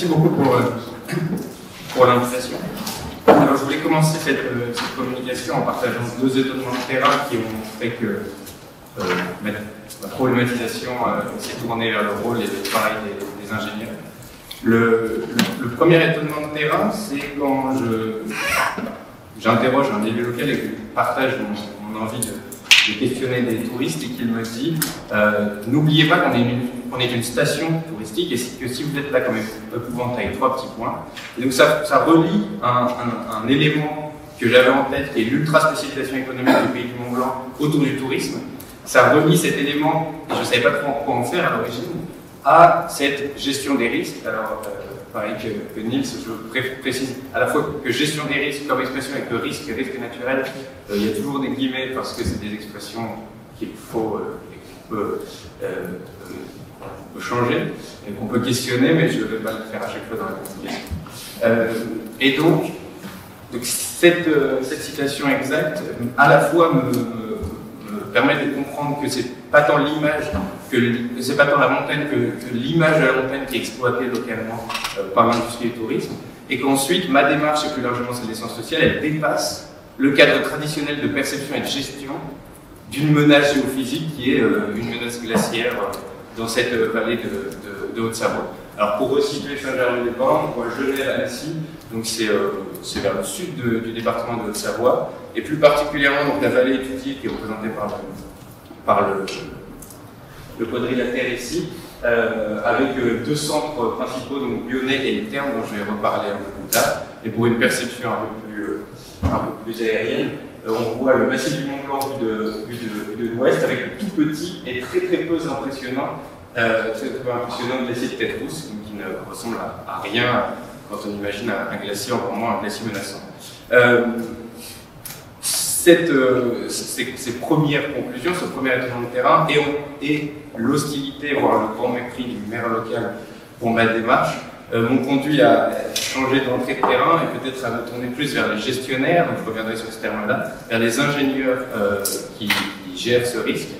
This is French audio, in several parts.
Merci beaucoup pour l'invitation. Alors, je voulais commencer cette communication en partageant deux étonnements de terrain qui ont fait que ma problématisation s'est tournée vers le rôle et le travail des ingénieurs. Le premier étonnement de terrain, c'est quand j'interroge un élu local et que je partage mon envie de questionner des touristes et qu'il me dit n'oubliez pas qu'on est une station touristique et que si vous êtes là comme épouvantail, 3 petits points. Et donc ça relie un élément que j'avais en tête qui est l'ultra-spécialisation économique du pays du Mont-Blanc autour du tourisme. Ça relie cet élément, et je ne savais pas trop quoi en faire à l'origine, à cette gestion des risques. Alors, pareil que Nils, je précise à la fois que gestion des risques comme expression avec le risque et risque naturel, il y a toujours des guillemets parce que c'est des expressions qu'il faut changer et qu'on peut questionner, mais je ne vais pas le faire à chaque fois dans la communication. Et donc cette citation exacte, à la fois me permet de comprendre que c'est pas tant l'image, c'est pas tant la montagne que l'image de la montagne qui est exploitée localement par l'industrie du tourisme, et qu'ensuite ma démarche et plus largement celle des sciences sociales, elle dépasse le cadre traditionnel de perception et de gestion d'une menace géophysique qui est une menace glaciaire dans cette vallée de Haute-Savoie. Alors pour resituer Saint-Germain-des-Pins, on voit Genève-Annecy, donc c'est vers le sud du département de Haute-Savoie, et plus particulièrement donc, la vallée étudiée qui est représentée par le quadrilatère ici, avec deux centres principaux, donc Lyonnais et les Thermes, dont je vais reparler un peu plus tard, et pour une perception un peu plus aérienne, on voit le massif du Mont-Blanc vu de l'ouest, avec le tout petit et très peu impressionnant glacier de Tête-Rousse, qui ne ressemble à rien quand on imagine un glacier, encore moins un glacier menaçant. Ces premières conclusions, ce premier étonnement de terrain et l'hostilité, voire le grand mépris du maire local pour ma démarche, m'ont conduit à changer d'entrée de terrain et peut-être à me tourner plus vers les gestionnaires, donc je reviendrai sur ce terme-là, vers les ingénieurs qui gèrent ce risque.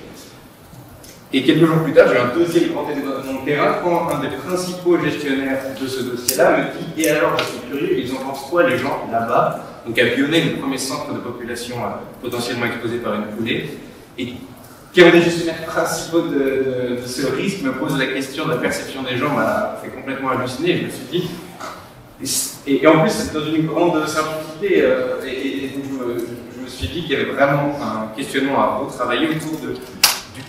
Et quelques jours plus tard, j'ai un deuxième grand étonnement de terrain quand un des principaux gestionnaires de ce dossier-là me dit « Et alors, je suis curieux, ils en pensent quoi les gens là-bas ?» Donc à Lyonnais, le premier centre de population potentiellement exposé par une coulée. Et qui est un des gestionnaires principaux de ce risque me pose la question de la perception des gens, m'a fait complètement halluciner. Et je me suis dit, et en plus c'est dans une grande simplicité, et je me suis dit qu'il y avait vraiment un questionnement à retravailler autour du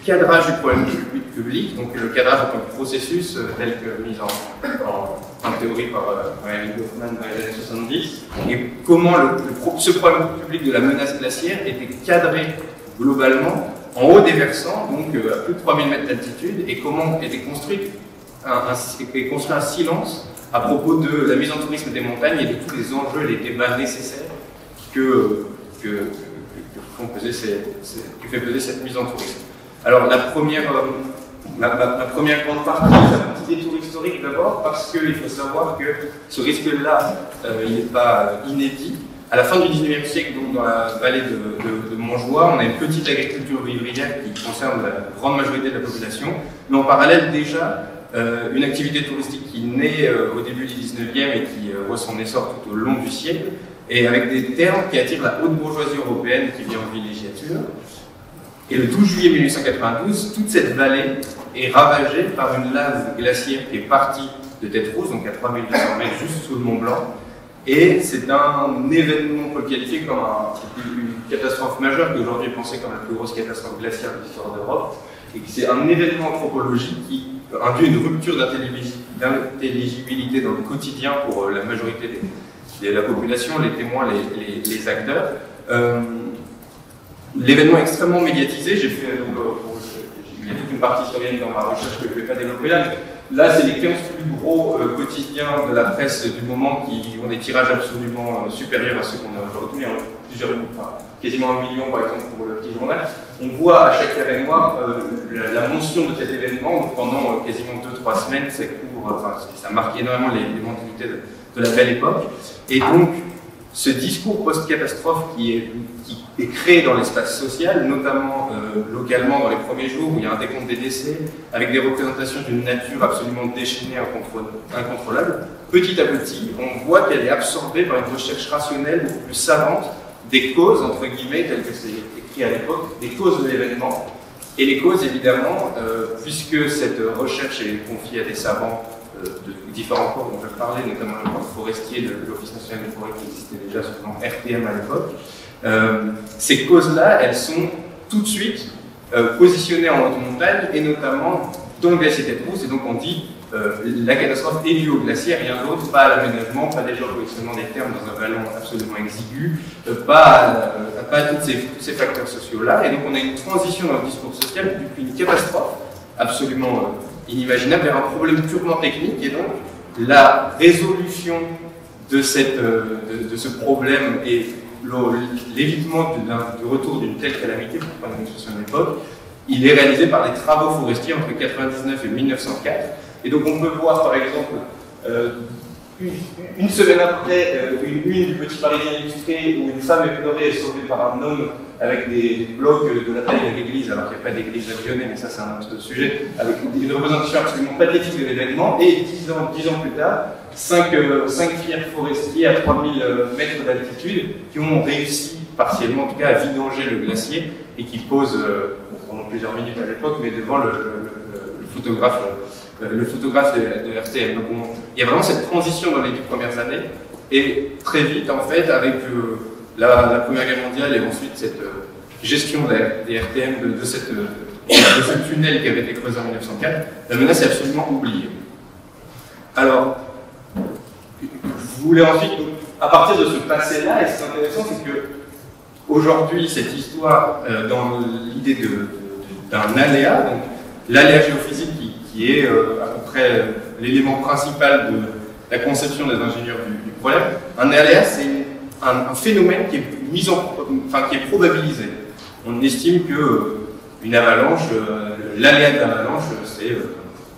cadrage du problème public, donc le cadrage en tant que processus tel que mis en théorie par Emil Goffman dans les années 70, et comment ce problème public de la menace glaciaire était cadré globalement en haut des versants, donc à plus de 3000 mètres d'altitude, et comment était construit un silence à propos de la mise en tourisme des montagnes et de tous les enjeux et les débats nécessaires que fait peser cette mise en tourisme. Alors la première grande partie, c'est un petit détour historique d'abord, parce qu'il faut savoir que ce risque-là, il n'est pas inédit. À la fin du XIXe siècle, donc dans la vallée de Montjoie, on a une petite agriculture vivrière qui concerne la grande majorité de la population, mais en parallèle déjà une activité touristique qui naît au début du XIXe et qui voit son essor tout au long du siècle, et avec des termes qui attirent la haute bourgeoisie européenne qui vient en villégiature. Et le 12 juillet 1892, toute cette vallée est ravagée par une lave glaciaire qui est partie de Tête-Rousse, donc à 3200 mètres, juste sous le Mont Blanc. Et c'est un événement qu'on peut qualifier comme une catastrophe majeure, qui aujourd'hui est pensée comme la plus grosse catastrophe glaciaire de l'histoire d'Europe. Et c'est un événement anthropologique qui induit une rupture d'intelligibilité dans le quotidien pour la majorité de la population, les témoins, les acteurs. L'événement est extrêmement médiatisé. J'ai fait, il y a toute une partie historienne dans ma recherche que je ne vais pas développer là. Là, c'est les 15 plus gros quotidiens de la presse du moment qui ont des tirages absolument supérieurs à ceux qu'on a aujourd'hui, quasiment 1 million par exemple pour le petit journal. On voit à chaque événement la mention de cet événement donc pendant quasiment 2-3 semaines. Ça marque énormément les mentalités de la belle époque. Et donc, ce discours post-catastrophe qui est créé dans l'espace social, notamment localement dans les premiers jours où il y a un décompte des décès, avec des représentations d'une nature absolument déchaînée, incontrôlable, petit à petit, on voit qu'elle est absorbée par une recherche rationnelle beaucoup plus savante des causes, entre guillemets, telles que c'est écrit à l'époque, des causes de l'événement. Et les causes, évidemment, puisque cette recherche est confiée à des savants de différents corps dont je parlais, notamment le corps forestier de l'Office national des forêts qui existait déjà sous le nom RTM à l'époque, ces causes-là, elles sont tout de suite positionnées en haute montagne et notamment dans le glacier Tête-Rousse. Et donc on dit la catastrophe est liée au glacier, rien d'autre, pas à l'aménagement, pas déjà au positionnement des termes dans un ballon absolument exigu, pas à tous ces facteurs sociaux-là. Et donc on a une transition dans le discours social depuis une catastrophe absolument inimaginable vers un problème purement technique, et donc la résolution de ce problème et l'évitement du retour d'une telle calamité, pour prendre une expression de l'époque, il est réalisé par les travaux forestiers entre 1999 et 1904. Et donc on peut voir par exemple une semaine après une du Petit Parisien illustré où une femme éplorée est sauvée par un homme avec des blocs de la taille de l'église, alors qu'il n'y a pas d'église à Lyonnais, mais ça c'est un autre sujet, avec une représentation absolument pathétique de l'événement. Et 10 ans plus tard, 5 fiers forestiers à 3000 mètres d'altitude qui ont réussi partiellement en tout cas à vidanger le glacier et qui posent pendant plusieurs minutes à l'époque, mais devant le photographe de RTM. Donc il y a vraiment cette transition dans les 10 premières années, et très vite en fait avec la Première Guerre mondiale et ensuite cette gestion des RTM de ce tunnel qui avait été creusé en 1904, la menace est absolument oubliée. Alors, je voulais ensuite, à partir de ce passé-là, et ce qui est intéressant, c'est que aujourd'hui, cette histoire, dans l'idée d'un aléa, donc l'aléa géophysique qui est à peu près l'élément principal de la conception des ingénieurs du problème, un aléa, c'est un phénomène qui est qui est probabilisé. On estime que une avalanche, l'aléa de l'avalanche, c'est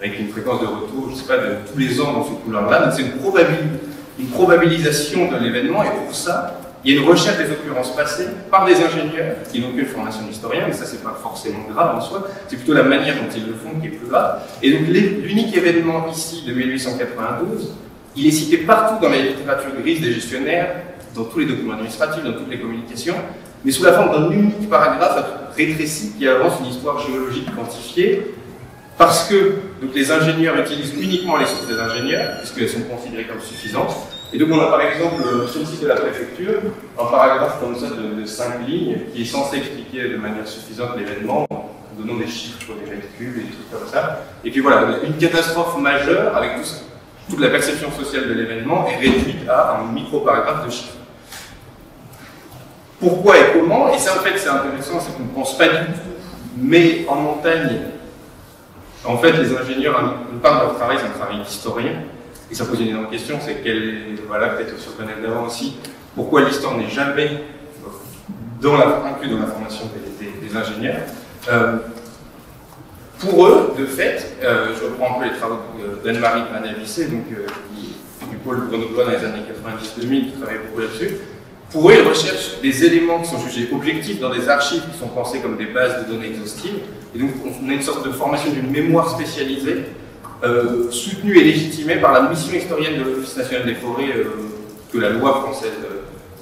avec une fréquence de retour, je ne sais pas, de tous les ans dans ce couloir-là. Donc c'est une probabilisation de l'événement, et pour ça, il y a une recherche des occurrences passées par des ingénieurs qui n'ont qu'une formation d'historien, mais ça c'est pas forcément grave en soi, c'est plutôt la manière dont ils le font qui est plus grave. Et donc l'unique événement ici de 1892, il est cité partout dans la littérature grise des gestionnaires, dans tous les documents administratifs, dans toutes les communications, mais sous la forme d'un unique paragraphe rétréci qui avance une histoire géologique quantifiée, parce que donc, les ingénieurs utilisent uniquement les sources des ingénieurs, puisqu'elles sont considérées comme suffisantes. Et donc on a par exemple sur le site de la préfecture un paragraphe comme ça de 5 lignes qui est censé expliquer de manière suffisante l'événement, en donnant des chiffres sur les mètres cubes et des trucs comme ça. Et puis voilà, une catastrophe majeure avec toute la perception sociale de l'événement est réduite à un micro-paragraphe de chiffres. Pourquoi et comment? Et ça en fait c'est intéressant, c'est qu'on ne pense pas du tout, mais en montagne, en fait les ingénieurs, une part de leur travail c'est un travail d'historien. Et ça pose une énorme question, c'est voilà, peut-être sur le panel d'avant aussi, pourquoi l'histoire n'est jamais inclus dans la formation des ingénieurs. Pour eux, de fait, je reprends un peu les travaux d'Anne-Marie Manavissé, donc du pôle grenoblois dans les années 90-2000, qui travaille beaucoup là-dessus. Pour eux, ils recherchent des éléments qui sont jugés objectifs dans des archives qui sont pensées comme des bases de données exhaustives. Et donc, on a une sorte de formation d'une mémoire spécialisée, soutenue et légitimée par la mission historienne de l'Office national des forêts que la loi française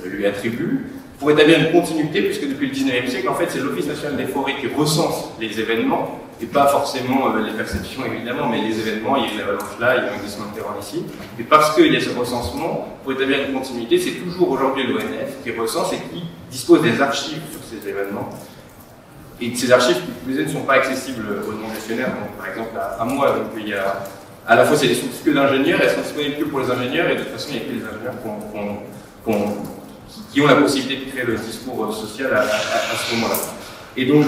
lui attribue, pour établir une continuité, puisque depuis le 19e siècle, en fait, c'est l'Office national des forêts qui recense les événements, et pas forcément les perceptions évidemment, mais les événements, il y a eu l'avalanche là, il y a eu un glissement de terrain ici. Et parce qu'il y a ce recensement, pour établir une continuité, c'est toujours aujourd'hui l'ONF qui recense et qui dispose des archives sur ces événements. Et ces archives, qui ne sont pas accessibles aux non-gestionnaires, donc par exemple à moi, donc il y a à la fois c'est des sources que d'ingénieurs, elles sont disponibles que pour les ingénieurs, et de toute façon il n'y a que les ingénieurs qui ont la possibilité de créer le discours social à ce moment-là. Et donc,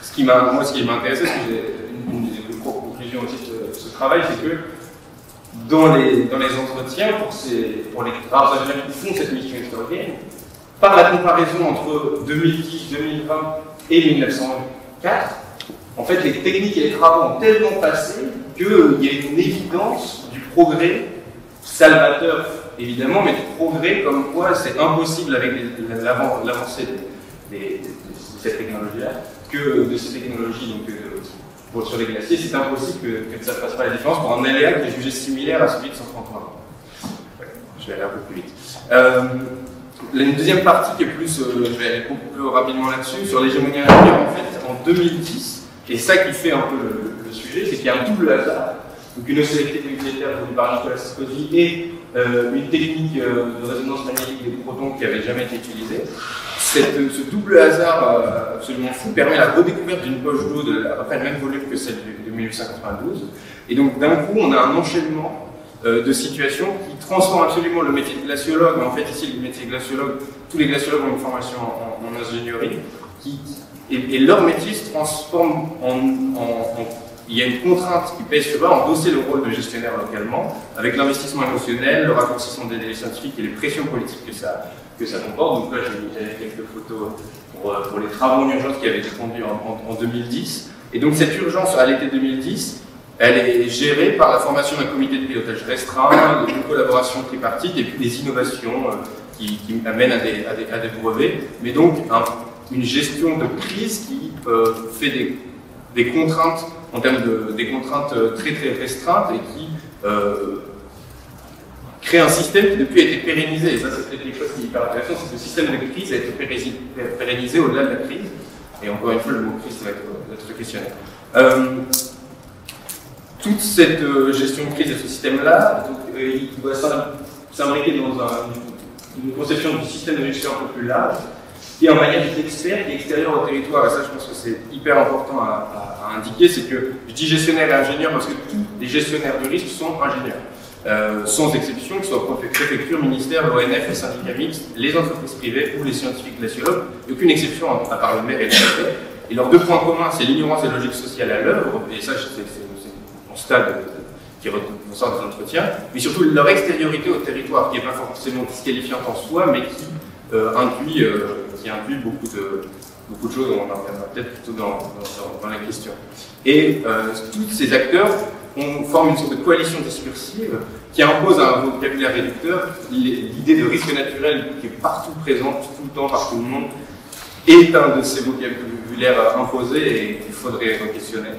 ce qui m'a intéressé, c'est une des conclusions aussi de ce travail, c'est que dans les entretiens, pour les rares ingénieurs qui font cette mission historienne, par la comparaison entre 2010, 2020 et 1904, en fait, les techniques et les travaux ont tellement passé qu'il y a une évidence du progrès salvateur évidemment, mais de progrès comme quoi c'est impossible avec l'avancée de cette technologie-là, que de ces technologies sur les glaciers, c'est impossible que ça ne fasse pas la différence pour un aléa qui est jugé similaire à celui de 133 ans. Ouais, je vais aller un peu plus vite. Une deuxième partie qui est plus, je vais aller beaucoup plus rapidement là-dessus, sur l'hégémonie ingénieure, en fait, en 2010, et ça qui fait un peu le sujet, c'est qu'il y a un double hasard, donc une oscillité nucléaire voulue par Nicolas Sarkozy et une technique de résonance magnétique des protons qui n'avait jamais été utilisée. Ce double hasard absolument fou permet la redécouverte d'une poche d'eau à peu près le même volume que celle de 1892, et donc d'un coup on a un enchaînement de situations qui transforment absolument le métier de glaciologue. En fait, ici, le métier de glaciologue, tous les glaciologues ont une formation en ingénierie, et leur métier se transforme il y a une contrainte qui pèse sur eux, endosser le rôle de gestionnaire localement, avec l'investissement émotionnel, le raccourcissement des délais scientifiques et les pressions politiques que ça comporte. Donc là, j'avais quelques photos pour les travaux en urgence qui avaient été conduits en 2010. Et donc cette urgence à l'été 2010, elle est gérée par la formation d'un comité de pilotage restreint, une collaboration tripartite et puis des innovations qui amènent à des brevets, mais donc une gestion de crise qui fait des contraintes en termes des contraintes très très restreintes et qui crée un système qui depuis a été pérennisé. Et ça, c'est peut-être quelque chose qui est hyper intéressant, c'est que le système de crise a été pérennisé au-delà de la crise. Et encore une fois, le mot crise va être questionné. Toute cette gestion de crise de ce système-là, il doit s'imbriquer dans une conception du système de gestion un peu plus large, qui est en manière d'expert, qui est extérieur au territoire. Et ça, je pense que c'est hyper important à indiquer, c'est que je dis gestionnaire et ingénieur parce que tous les gestionnaires de risque sont ingénieurs. Sans exception, que ce soit préfecture, ministère, l'ONF, les syndicats mixtes, les entreprises privées ou les scientifiques glaciologues, aucune exception à part le maire et le préfet. Et leurs deux points communs, c'est l'ignorance et la logique sociale à l'œuvre, et ça, c'est mon stade qui ressort des entretiens, mais surtout leur extériorité au territoire, qui n'est pas forcément disqualifiante en soi, mais qui induit beaucoup de choses, on en reviendra peut-être plutôt dans la question. Et tous ces acteurs forment une sorte de coalition discursive qui impose un vocabulaire réducteur. L'idée de risque naturel qui est partout présente, tout le temps, par tout le monde, est un de ces vocabulaires imposés et qu'il faudrait questionner.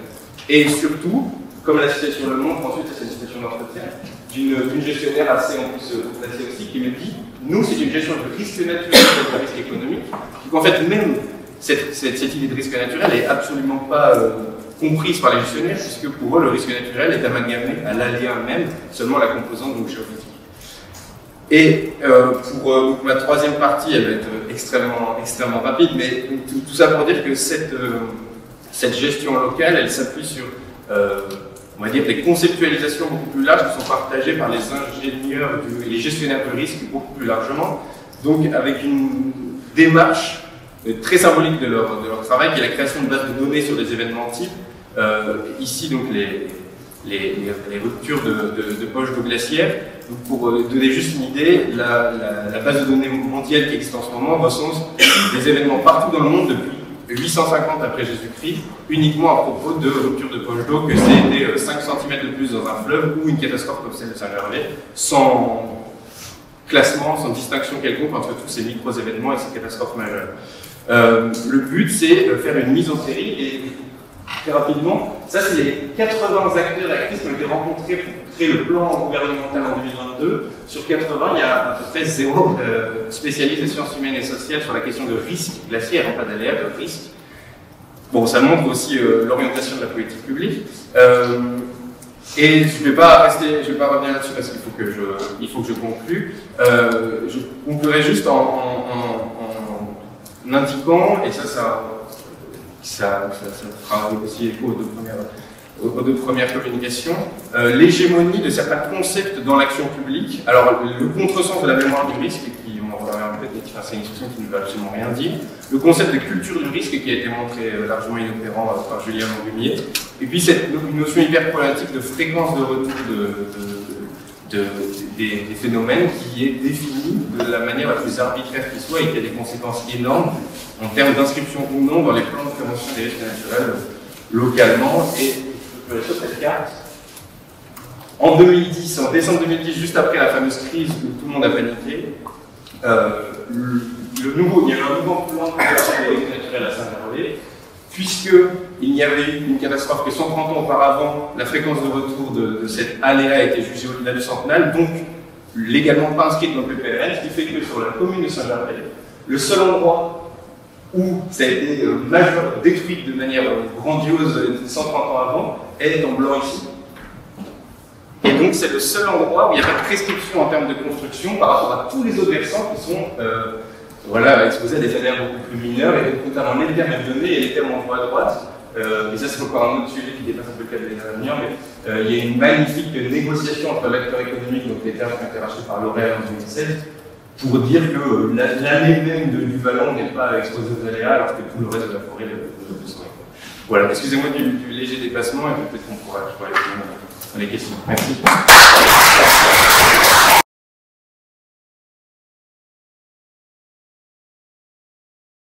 Et surtout, comme la citation le montre, ensuite c'est une citation d'entretien, d'une gestionnaire assez en plus placée aussi, qui me dit « Nous, c'est une gestion de risque naturel et de risque économique. » Donc en fait, même cette idée de risque naturel n'est absolument pas comprise par les gestionnaires, puisque pour eux, le risque naturel est amalgamé à l'aléa même, seulement la composante donc géophysique. Et pour ma troisième partie, elle va être extrêmement rapide, mais tout ça pour dire que cette gestion locale, elle s'appuie sur on va dire des conceptualisations beaucoup plus larges qui sont partagées par les ingénieurs et les gestionnaires de risque beaucoup plus largement, donc avec une démarche très symbolique de leur travail, qui est la création de bases de données sur des événements types. Ici, donc, les ruptures de poches d'eau glaciaire. Donc, pour donner juste une idée, la base de données mondiale qui existe en ce moment recense des événements partout dans le monde depuis 850 après Jésus-Christ, uniquement à propos de rupture de poche d'eau, que c'était 5 cm de plus dans un fleuve ou une catastrophe comme celle de Saint-Gervais, sans classement, sans distinction quelconque entre tous ces micro-événements et ces catastrophes majeures. Le but, c'est de faire une mise en série et très rapidement, ça c'est les 80 acteurs et actrices qui ont été rencontrés pour créer le plan gouvernemental en 2022. Sur 80, il y a à peu près 0 spécialistes des sciences humaines et sociales sur la question de risque glaciaire, non pas d'aléa, de risque. Bon, ça montre aussi l'orientation de la politique publique. Et je ne vais pas revenir là-dessus parce qu'il faut que je conclue. Je conclurai juste en indiquant, et ça fera aussi écho aux deux premières communications, l'hégémonie de certains concepts dans l'action publique. Alors, le contresens de la mémoire du risque, qui, on en reviendra peut-être, c'est une expression qui ne veut absolument rien dire. Le concept de culture du risque, qui a été montré largement inopérant par Julien Langumier. Et puis, une notion hyper problématique de fréquence de retour des phénomènes qui est définie de la manière la plus arbitraire qui soit et qui a des conséquences énormes en termes d'inscription ou non dans les plans de prévention des risques naturels localement. Et je peux aller sur cette carte. En 2010, en décembre 2010, juste après la fameuse crise où tout le monde a paniqué, il y a eu un nouveau plan de préservation des risques naturels à Saint-Gervais, puisqu'il n'y avait eu une catastrophe que 130 ans auparavant, la fréquence de retour de cet aléa était jugée au-delà du centenal, donc légalement pas inscrite dans le PPRN, ce qui fait que sur la commune de Saint-Gervais, le seul endroit où ça a été détruit de manière grandiose 130 ans avant est en blanc ici. Et donc c'est le seul endroit où il n'y a pas de prescription en termes de construction par rapport à tous les autres versants qui sont voilà, exposés à des salaires beaucoup plus mineurs, et notamment les termes à donner et les termes en voie à droite. Et ça c'est encore un autre sujet qui dépasse un peu le cadre de l'année à venir, mais il y a une magnifique négociation entre l'acteur économique, donc les termes qui ont été rachetés par L'Oréal en 2016, pour dire que l'année même du Vallon n'est pas exposée aux aléas alors que tout le reste de la forêt le serait. Voilà, excusez-moi du léger déplacement et peut-être qu'on pourra aller dans les questions. Merci.